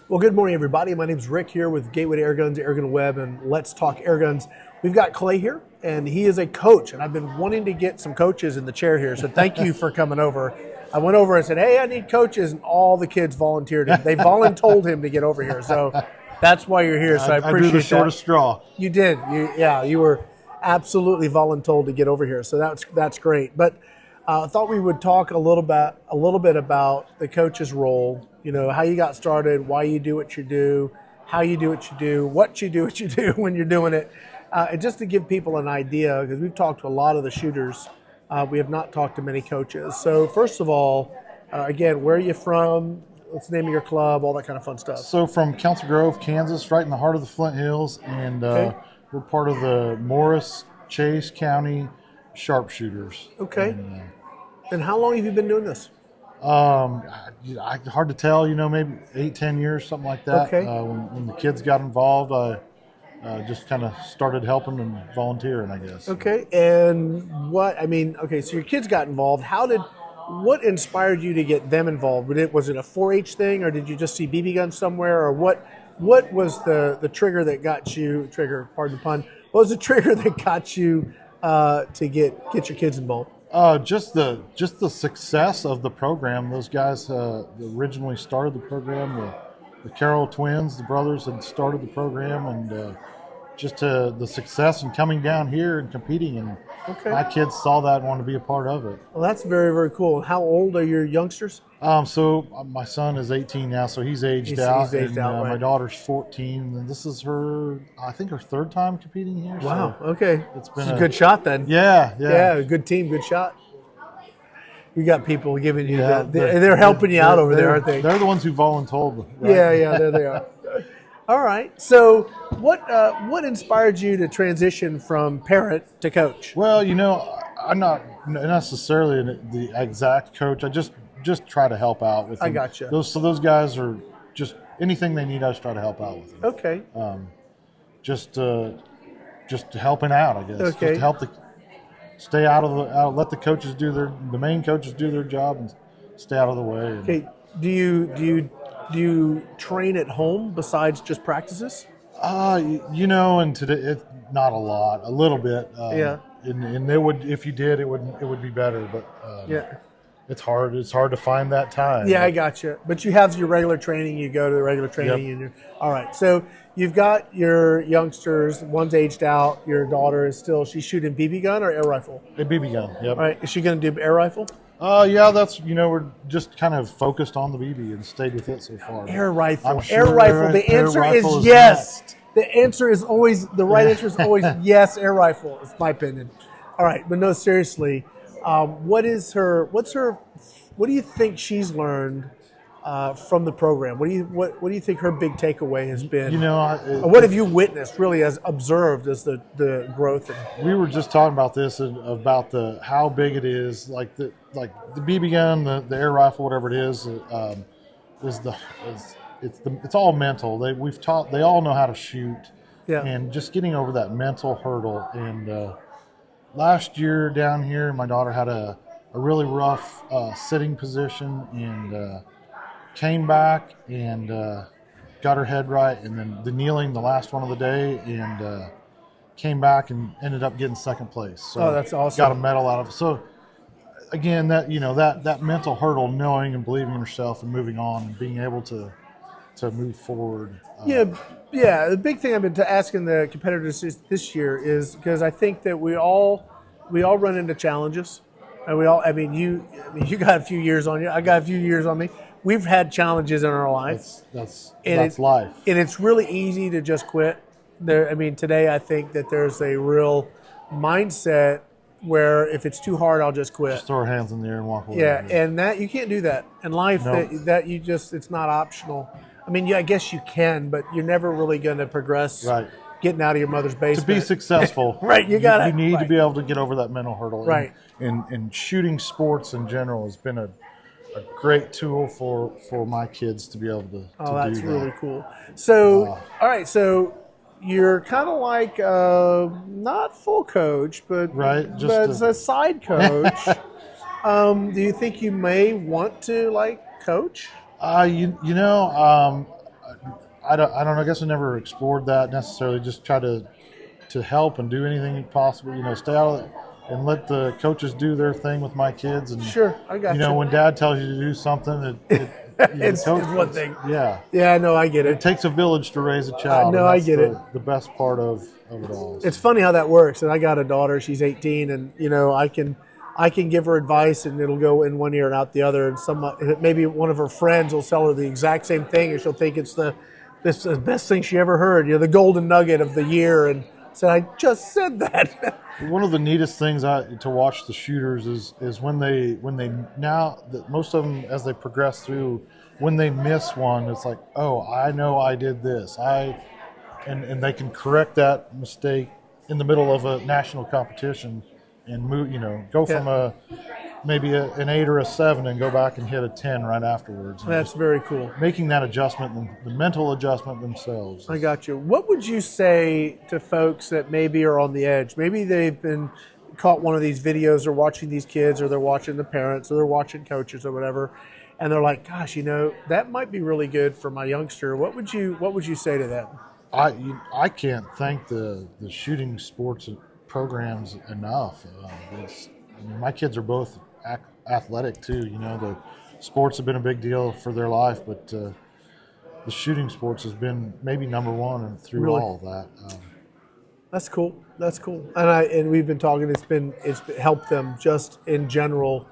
Well, good morning, everybody. My name is Rick here with Gateway to Airguns, AirgunWeb, and Let's Talk Airguns. We've got Clay here, and he is a coach, and I've been wanting to get some coaches in the chair here, so thank you for coming over. I went over and said, hey, I need coaches, and all the kids volunteered. They voluntold him to get over here, so that's why you're here, so I appreciate that. I drew the shortest straw. You did. You were absolutely voluntold to get over here, so that's great. But I thought we would talk a little bit about the coach's role. You know, how you got started, why you do what you do, how you do what you do, what you do when you're doing it, and just to give people an idea, because we've talked to a lot of the shooters, we have not talked to many coaches. So first of all, again, where are you from? What's the name of your club? All that kind of fun stuff. So from Council Grove, Kansas, right in the heart of the Flint Hills, and we're part of the Morris Chase County Sharpshooters. Okay. And how long have you been doing this? Hard to tell, maybe 8-10 years, something like that. Okay. When the kids got involved, I just kind of started helping and volunteering, I guess. Okay. And so your kids got involved. What inspired you to get them involved? Was it a 4-H thing, or did you just see BB guns somewhere, or what was the trigger that got you, pardon the pun, what was the trigger that got you to get your kids involved? Just the success of the program. Those guys originally started the program. The Carroll twins, the brothers, had started the program, and just the success and coming down here and competing. And my kids saw that and wanted to be a part of it. Well, that's very, very cool. How old are your youngsters? So my son is 18 now, so he's aged out. He's aged out, right. My daughter's 14, and this is her third time competing here. Wow. So okay. It's been a good shot then. Yeah. Yeah, good team, good shot. You got people giving you that. They're helping you out over there, aren't they? They're the ones who voluntold. Right? Yeah, there they are. All right. So what inspired you to transition from parent to coach? Well, I'm not necessarily the exact coach. I just try to help out with them. I gotcha. Those guys are just anything they need. I just try to help out with them. Okay. Just helping out, I guess. Okay. Just to help stay out of let the coaches the main coaches do their job and stay out of the way. Okay. Do you train at home besides just practices? And today it's not a lot, a little bit. Yeah. And it would, if you did, it would be better. But yeah. It's hard to find that time. Yeah, I got you. But you have your regular training. You go to the regular training. Yep. And all right. So you've got your youngsters. One's aged out. Your daughter is she's shooting BB gun or air rifle? A BB gun, yep. All right. Is she going to do air rifle? Yeah, that's, we're just kind of focused on the BB and stayed with it so far. Air rifle. Sure air rifle. The answer is yes. The answer is always, the right answer is always yes, air rifle. It's my opinion. All right. But no, seriously, what do you think she's learned from the program? What do you think her big takeaway has been? What have you witnessed, really, as observed as the growth? We were just talking about this, about how big it is. Like the BB gun, the air rifle, whatever it is it's all mental. They all know how to shoot, and just getting over that mental hurdle. And last year down here, my daughter had a really rough sitting position, and came back and got her head right, and then the kneeling, the last one of the day, and came back and ended up getting second place. So that's awesome. Got a medal out of it. So again, that mental hurdle, knowing and believing in yourself and moving on and being able to move forward. Yeah. The big thing I've been asking the competitors this year is because I think that we all run into challenges. And you got a few years on you. I got a few years on me. We've had challenges in our life. That's life. And it's really easy to just quit. Today I think that there's a real mindset where if it's too hard, I'll just quit. Just throw our hands in the air and walk away. Yeah, and that you can't do that in life. Nope. It's not optional. I guess you can, but you're never really going to progress. Right. Getting out of your mother's basement. To be successful, right? You need to be able to get over that mental hurdle. Right. And shooting sports in general has been a great tool for my kids to be able to do that. Oh, that's really cool. So, all right, so you're kind of like not full coach, but just a side coach. Do you think you may want to coach? I don't know. I guess I never explored that necessarily. Just try to help and do anything possible. Stay out of it and let the coaches do their thing with my kids. And sure, I got you. When Dad tells you to do something, it's one thing. Yeah. Yeah, no, I get it. It takes a village to raise a child. No, I get it. The best part of it all. It's funny how that works. And I got a daughter. She's 18, and I can give her advice, and it'll go in one ear and out the other. And maybe one of her friends will tell her the exact same thing, and she'll think it's the best thing she ever heard. The golden nugget of the year. And said, I just said that. One of the neatest things to watch the shooters is when they now that most of them, as they progress through, when they miss one, it's like, oh, I know I did this. And they can correct that mistake in the middle of a national competition and move, go from maybe an 8 or a 7 and go back and hit a 10 right afterwards. That's very cool. Making that adjustment, the mental adjustment themselves. I got you. What would you say to folks that maybe are on the edge? Maybe they've been caught one of these videos, or watching these kids, or they're watching the parents, or they're watching coaches or whatever, and they're like, gosh, that might be really good for my youngster. What would you say to them? I can't thank the shooting sports programs enough. My kids are both athletic too. The sports have been a big deal for their life, but the shooting sports has been maybe number one through all of that. That's cool. And we've been talking. It's helped them just in general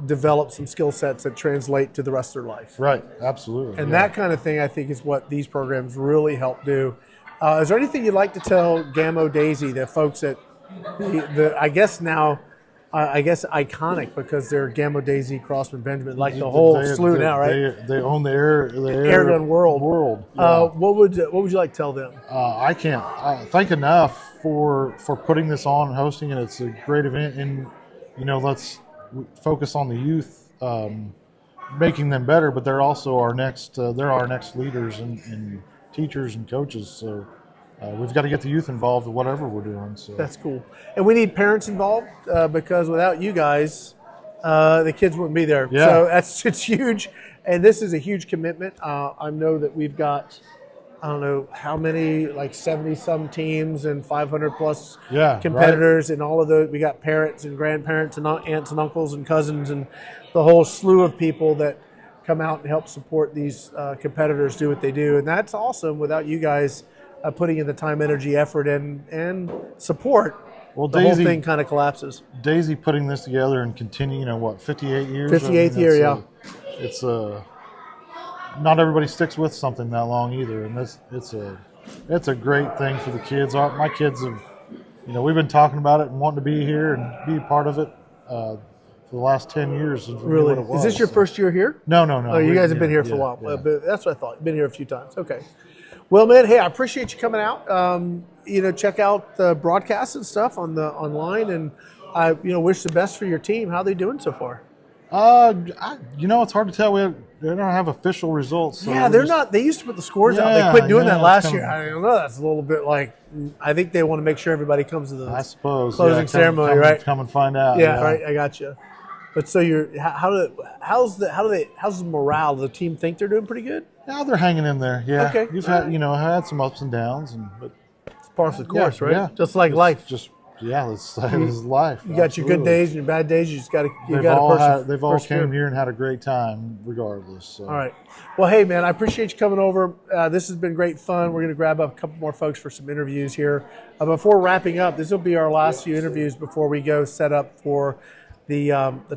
develop some skill sets that translate to the rest of their life. Right. Absolutely. And that kind of thing, I think, is what these programs really help do. Is there anything you'd like to tell Gammo Daisy, the folks that I guess now? I guess iconic because they're Gammo Daisy, Crossman Benjamin, like the whole slew now, right? They own the Airgun world. Yeah. What would you like to tell them? I can't thank enough for putting this on and hosting it. It's a great event, and let's focus on the youth, making them better. But they're also our next leaders and teachers and coaches. So. We've got to get the youth involved in whatever we're doing. So that's cool, and we need parents involved because without you guys, the kids wouldn't be there. Yeah. So it's huge, and this is a huge commitment. I know that we've got, I don't know how many, like 70 some teams and 500 plus competitors, and all of those. We got parents and grandparents and aunts and uncles and cousins and the whole slew of people that come out and help support these competitors do what they do, and that's awesome. Without you guys. Putting in the time, energy, effort, and support, the whole thing kind of collapses. Daisy putting this together and continue, 58 years? 58th year, yeah. It's not everybody sticks with something that long either, and it's a great thing for the kids. My kids have, we've been talking about it and wanting to be here and be a part of it for the last 10 years. Really? Is this your first year here? No. Oh, you guys have been here for a while. Yeah. But that's what I thought. You've been here a few times. Okay. Well, man, hey, I appreciate you coming out. Check out the broadcasts and stuff online, and I, wish the best for your team. How are they doing so far? It's hard to tell. They don't have official results. So yeah, they're not. They used to put the scores out. They quit doing that last year. I don't know. That's a little bit like. I think they want to make sure everybody comes to the closing ceremony, right? Come and find out. Yeah, right. I got you. But so how's the morale? Does the team think they're doing pretty good? Yeah, they're hanging in there. Yeah. Okay. You've had some ups and downs, but it's part of the course, right? Yeah. Just like life. This is life. You got your good days and your bad days. You just got to. They've all came here and had a great time, regardless. So. All right. Well, hey, man, I appreciate you coming over. This has been great fun. We're going to grab up a couple more folks for some interviews here. Before wrapping up, this will be our last few interviews before we go set up for the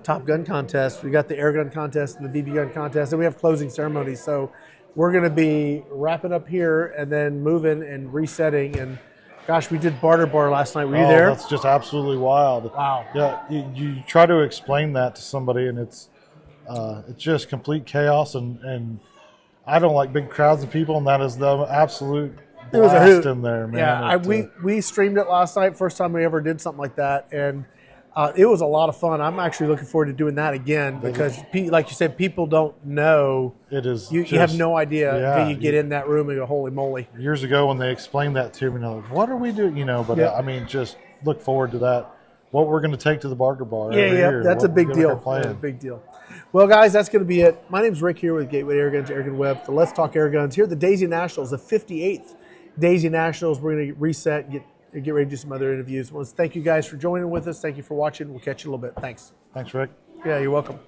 Top Gun contest. We got the Airgun contest and the BB gun contest, and we have closing ceremonies. So we're going to be wrapping up here and then moving and resetting. And gosh, we did barter bar last night. Were you there? That's just absolutely wild. Wow. Yeah, you try to explain that to somebody, and it's just complete chaos. And I don't like big crowds of people, and that is the absolute blast. It was a hoot in there, man. Yeah, we streamed it last night. First time we ever did something like that, and it was a lot of fun. I'm actually looking forward to doing that again because, like you said, people don't know. It is. You have no idea until you get in that room and go, holy moly. Years ago when they explained that to me, like, what are we doing? But I mean, just look forward to that. What we're going to take to the barter bar. Yeah, that's a big deal. That's a big deal. Well, guys, that's going to be it. My name's Rick here with Gateway Airguns, AirgunWeb for Let's Talk Airguns. Here at the Daisy Nationals, the 58th Daisy Nationals. We're going to reset and get ready to do some other interviews. Well, thank you guys for joining with us. Thank you for watching. We'll catch you in a little bit. Thanks. Thanks, Rick. Yeah, you're welcome.